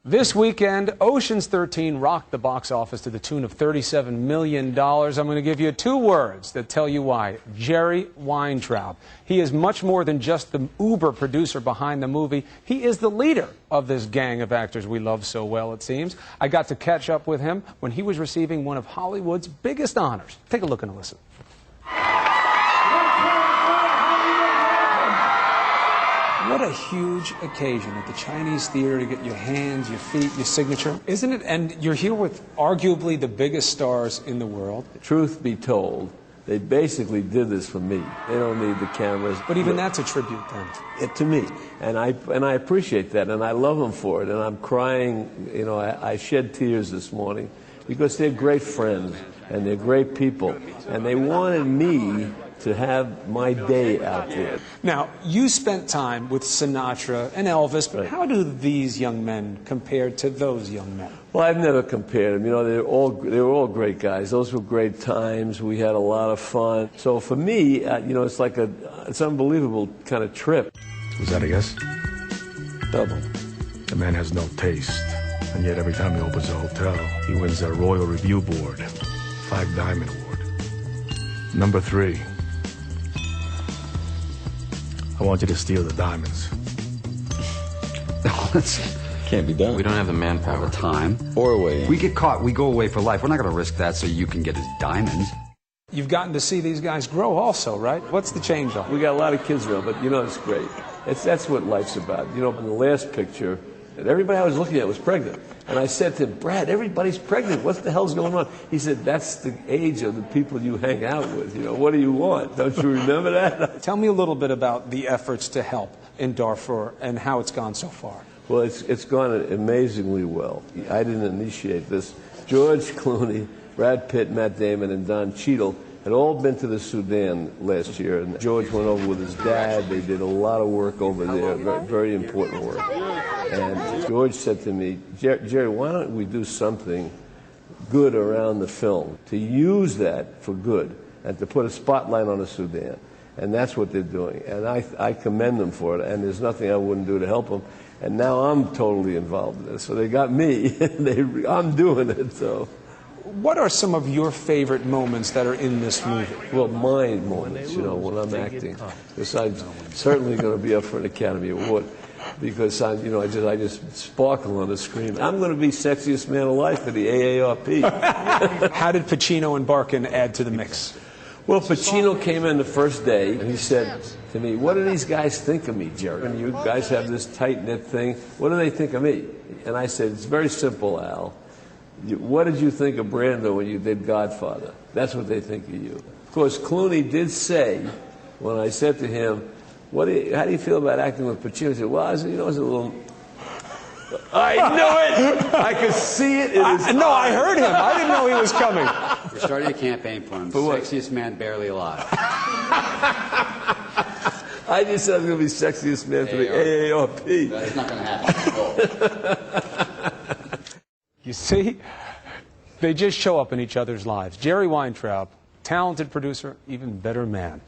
This weekend, Ocean's 13 rocked the box office to the tune of $37 million. I'm going to give you two words that tell you why. Jerry Weintraub. He is much more than just the uber producer behind the movie. He is the leader of this gang of actors we love so well, it seems. I got to catch up with him when he was receiving one of Hollywood's biggest honors. Take a look and listen. What a huge occasion at the Chinese theater to get your hands, your feet, your signature, isn't it? And you're here with arguably the biggest stars in the world. Truth be told, they basically did this for me. They don't need the cameras. But even that's a tribute then. To me. And I appreciate that, and I love them for it. And I'm crying, you know, I shed tears this morning because they're great friends and they're great people. And they wanted me to have my day out there. Now, you spent time with Sinatra and Elvis, but how do these young men compare to those young men? Well, I've never compared them. You know, they were all great guys. Those were great times. We had a lot of fun. So for me, you know, it's like it's unbelievable kind of trip. Was that a guess? Double. The man has no taste, and yet every time he opens a hotel, he wins a Royal Review Board, 5 Diamond Award. Number 3. I want you to steal the diamonds. Can't be done. We don't have the manpower. Or the time. Or away. We get caught, we go away for life. We're not going to risk that so you can get his diamonds. You've gotten to see these guys grow also, right? What's the change though? We got a lot of kids around, but you know, it's great. That's what life's about. You know, in the last picture, everybody I was looking at was pregnant. And I said to him, Brad, everybody's pregnant. What the hell's going on? He said, that's the age of the people you hang out with. You know, what do you want? Don't you remember that? Tell me a little bit about the efforts to help in Darfur and how it's gone so far. Well, it's gone amazingly well. I didn't initiate this. George Clooney, Brad Pitt, Matt Damon, and Don Cheadle had all been to the Sudan last year. And George went over with his dad. They did a lot of work over there, very important work. And George said to me, Jerry, why don't we do something good around the film, to use that for good and to put a spotlight on the Sudan. And that's what they're doing. And I commend them for it. And there's nothing I wouldn't do to help them. And now I'm totally involved in this. So they got me. I'm doing it. So. What are some of your favorite moments that are in this movie? Well, my moments, you know, when I'm acting. Because I'm certainly going to be up for an Academy Award. Because I just sparkle on the screen. I'm going to be sexiest man alive for the AARP. How did Pacino and Barkin add to the mix? Well, Pacino came in the first day and he said to me, "What do these guys think of me, Jerry? And you guys have this tight-knit thing. What do they think of me?" And I said, "It's very simple, Al. What did you think of Brando when you did Godfather? That's what they think of you." Of course, Clooney did say, when I said to him, how do you feel about acting with Pacino? He said, well, it's a little... I knew it! I could see it in his No, I heard him. I didn't know he was coming. We're starting a campaign for him. For what? Sexiest man barely alive. I just said I was going to be sexiest man for the AARP. That's not going to happen. You see? They just show up in each other's lives. Jerry Weintraub, talented producer, even better man.